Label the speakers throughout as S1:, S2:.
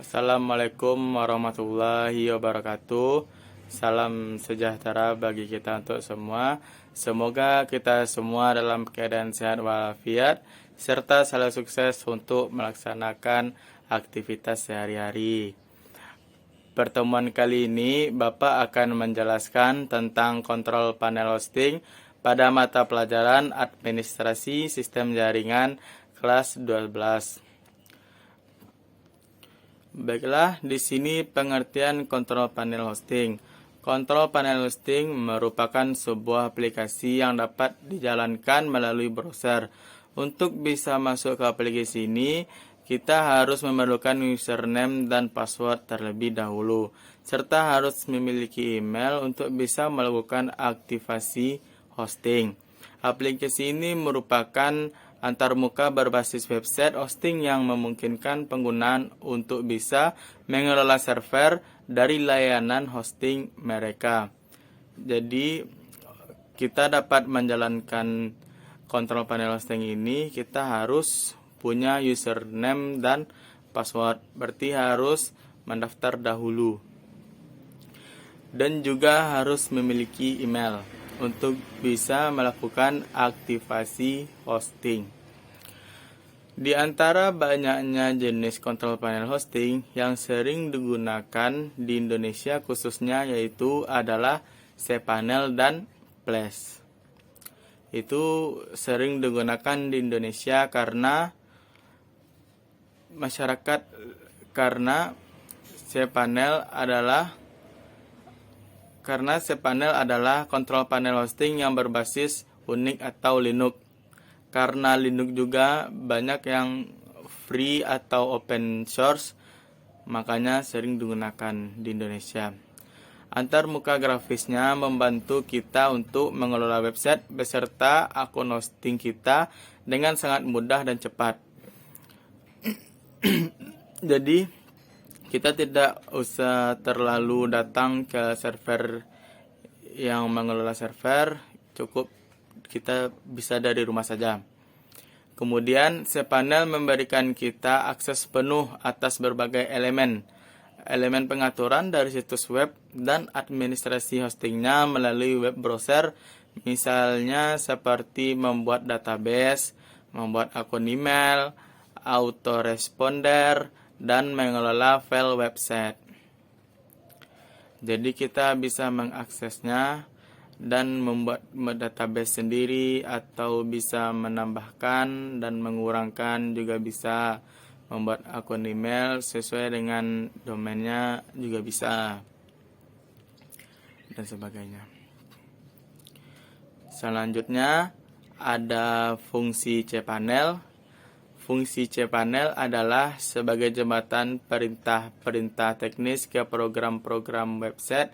S1: Assalamualaikum warahmatullahi wabarakatuh. Salam sejahtera bagi kita untuk semua. Semoga kita semua dalam keadaan sehat walafiat serta selalu sukses untuk melaksanakan aktivitas sehari-hari. Pertemuan kali ini Bapak akan menjelaskan tentang kontrol panel hosting pada mata pelajaran Administrasi Sistem Jaringan kelas 12. Baiklah, di sini pengertian kontrol panel hosting. Kontrol panel hosting merupakan sebuah aplikasi yang dapat dijalankan melalui browser. Untuk bisa masuk ke aplikasi ini, kita harus memerlukan username dan password terlebih dahulu, serta harus memiliki email untuk bisa melakukan aktivasi hosting. Aplikasi ini merupakan antarmuka berbasis website hosting yang memungkinkan penggunaan untuk bisa mengelola server dari layanan hosting mereka. Jadi, kita dapat menjalankan kontrol panel hosting ini, kita harus punya username dan password. Berarti harus mendaftar dahulu. Dan juga harus memiliki email untuk bisa melakukan aktivasi hosting. Di antara banyaknya jenis kontrol panel hosting yang sering digunakan di Indonesia khususnya yaitu adalah cPanel dan Flash. Itu sering digunakan di Indonesia karena cPanel adalah kontrol panel hosting yang berbasis Unix atau Linux. Karena Linux juga banyak yang free atau open source, makanya sering digunakan di Indonesia. Antarmuka grafisnya membantu kita untuk mengelola website beserta akun hosting kita dengan sangat mudah dan cepat. Jadi, kita tidak usah terlalu datang ke server yang mengelola server, cukup kita bisa dari rumah saja. Kemudian, cPanel memberikan kita akses penuh atas berbagai elemen pengaturan dari situs web dan administrasi hostingnya melalui web browser, misalnya seperti membuat database, membuat akun email, autoresponder, dan mengelola file website. Jadi kita bisa mengaksesnya dan membuat database sendiri atau bisa menambahkan dan mengurangkan, juga bisa membuat akun email sesuai dengan domainnya juga bisa, dan sebagainya. Selanjutnya ada fungsi cPanel. Fungsi cPanel adalah sebagai jembatan perintah-perintah teknis ke program-program website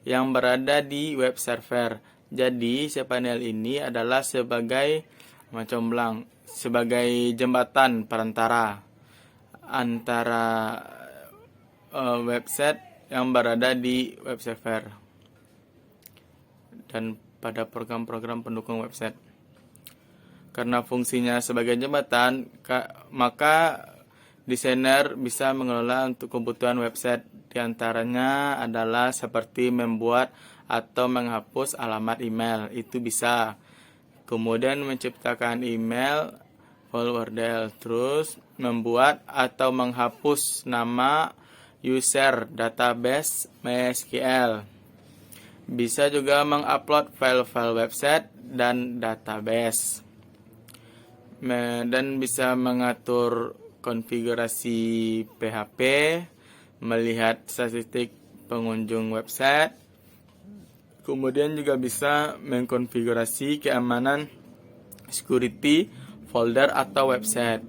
S1: yang berada di web server. Jadi, cPanel ini adalah sebagai jembatan perantara antara website yang berada di web server dan pada program-program pendukung website. Karena fungsinya sebagai jembatan, maka desainer bisa mengelola untuk kebutuhan website. Di antaranya adalah seperti membuat atau menghapus alamat email, itu bisa. Kemudian menciptakan email forwardel, terus membuat atau menghapus nama user database MySQL. Bisa juga mengupload file-file website dan database. Dan bisa mengatur konfigurasi PHP, melihat statistik pengunjung website, kemudian juga bisa mengkonfigurasi keamanan security folder atau website.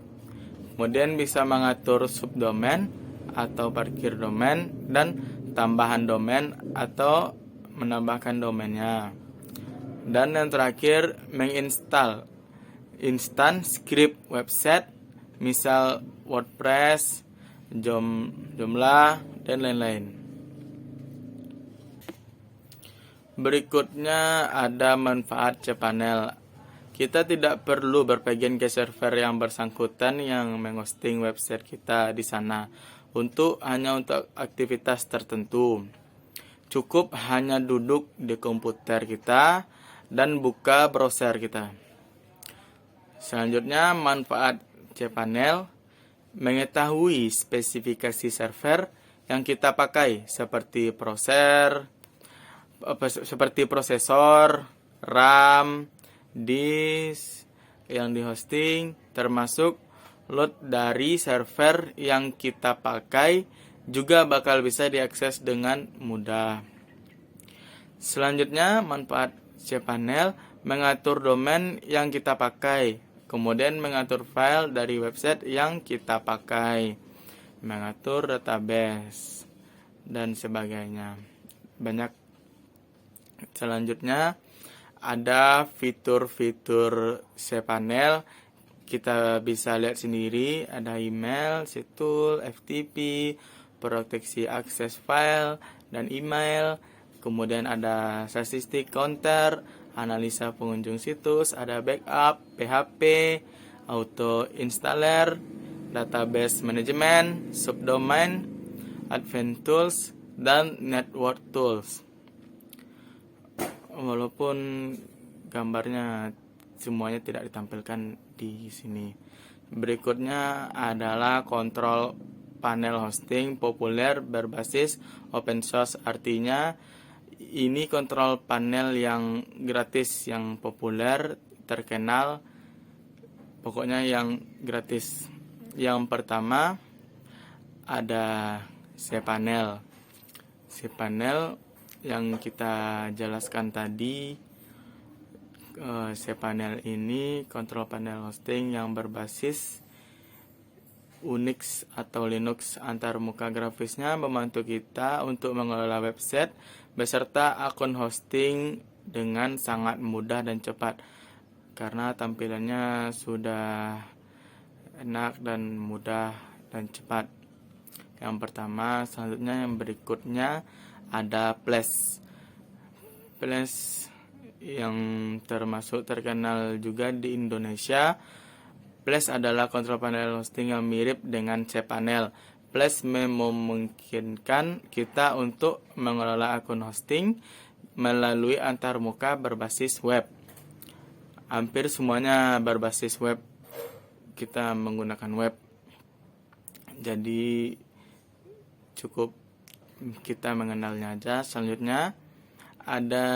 S1: Kemudian bisa mengatur subdomain atau parkir domain dan tambahan domain atau menambahkan domainnya. Dan yang terakhir, menginstal instan script website, misal WordPress, Joomla, dan lain-lain. Berikutnya ada manfaat cPanel. Kita tidak perlu berpergian ke server yang bersangkutan yang menghosting website kita di sana hanya untuk aktivitas tertentu. Cukup hanya duduk di komputer kita dan buka browser kita. Selanjutnya, manfaat cPanel: mengetahui spesifikasi server yang kita pakai seperti prosesor, RAM, disk yang dihosting, termasuk load dari server yang kita pakai juga bakal bisa diakses dengan mudah. Selanjutnya, manfaat cPanel: mengatur domain yang kita pakai, kemudian mengatur file dari website yang kita pakai, mengatur database, dan sebagainya. Banyak. Selanjutnya, ada fitur-fitur cPanel. Kita bisa lihat sendiri, ada email, SQL, FTP, proteksi akses file dan email. Kemudian ada statistik counter, analisa pengunjung situs, ada backup, PHP, auto installer, database management, subdomain, advanced tools, dan network tools. Walaupun gambarnya semuanya tidak ditampilkan di sini. Berikutnya adalah kontrol panel hosting populer berbasis open source. Artinya ini kontrol panel yang gratis, yang populer, terkenal, pokoknya yang gratis. Yang pertama ada cPanel. cPanel yang kita jelaskan tadi, cPanel ini kontrol panel hosting yang berbasis Unix atau Linux. Antarmuka grafisnya membantu kita untuk mengelola website beserta akun hosting dengan sangat mudah dan cepat, karena tampilannya sudah enak dan mudah dan cepat. Yang pertama, selanjutnya yang berikutnya ada Flash. Flash yang termasuk terkenal juga di Indonesia. Flash adalah kontrol panel hosting yang mirip dengan cPanel. Flash memungkinkan kita untuk mengelola akun hosting melalui antarmuka berbasis web. Hampir semuanya berbasis web, kita menggunakan web. Jadi cukup kita mengenalnya aja. Selanjutnya ada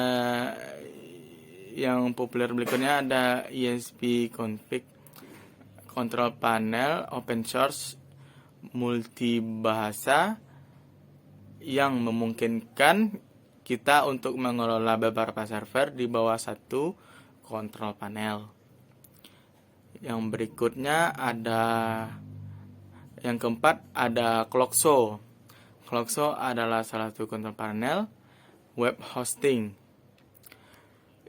S1: yang populer berikutnya, ada ESP-config, kontrol panel open source multibahasa yang memungkinkan kita untuk mengelola beberapa server di bawah satu kontrol panel. Yang berikutnya ada, yang keempat ada Clockso. Clockso adalah salah satu kontrol panel web hosting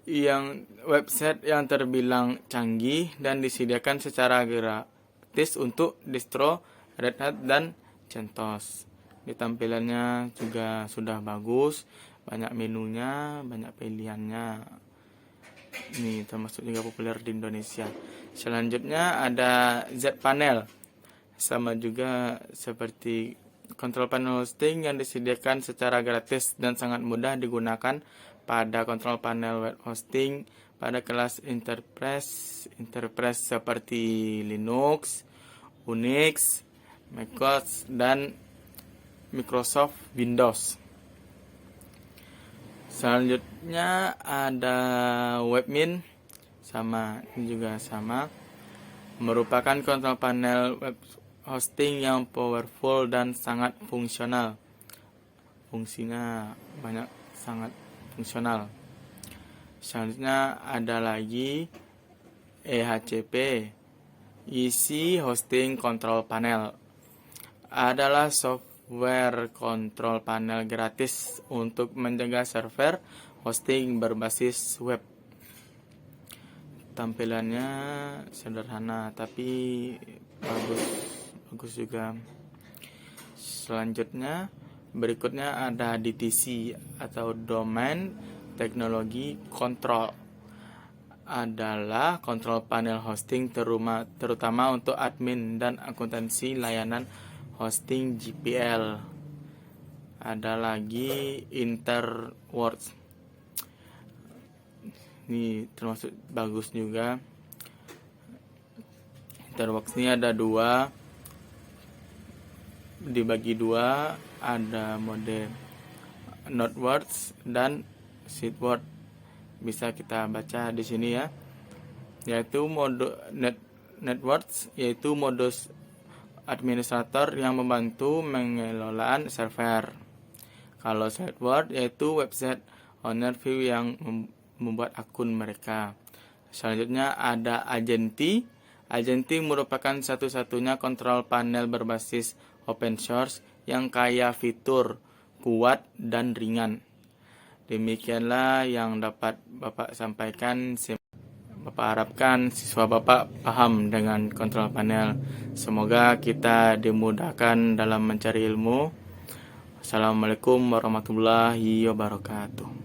S1: yang website yang terbilang canggih dan disediakan secara gratis untuk distro Red Hat dan CentOS. Di tampilannya juga sudah bagus, banyak menunya, banyak pilihannya. Ini termasuk juga populer di Indonesia. Selanjutnya ada zPanel. Sama juga seperti kontrol panel hosting yang disediakan secara gratis dan sangat mudah digunakan pada kontrol panel web hosting pada kelas enterprise seperti Linux, Unix, macOS, dan Microsoft Windows. Selanjutnya ada Webmin, ini juga sama, merupakan kontrol panel web hosting yang powerful dan sangat fungsional. Fungsinya banyak, sangat fungsional. Selanjutnya ada lagi EHCP, Easy Hosting Control Panel. Adalah software kontrol panel gratis untuk menjaga server hosting berbasis web. Tampilannya sederhana tapi bagus juga. Selanjutnya berikutnya ada DTC atau Domain Technology Control. Adalah kontrol panel hosting terutama untuk admin dan akuntansi layanan hosting GPL. Ada lagi Interworks. Ini termasuk bagus juga. Interworks ini ada dua, dibagi dua, ada mode Noteworks dan Sheetworks. Bisa kita baca di sini ya, yaitu mode Networks, yaitu modus administrator yang membantu pengelolaan server. Kalau Sheetworks yaitu website owner view yang membuat akun mereka. Selanjutnya ada Agenti. Agenti merupakan satu-satunya kontrol panel berbasis open source yang kaya fitur, kuat, dan ringan. Demikianlah yang dapat Bapak sampaikan. Bapak harapkan siswa Bapak paham dengan kontrol panel. Semoga kita dimudahkan dalam mencari ilmu. Assalamualaikum warahmatullahi wabarakatuh.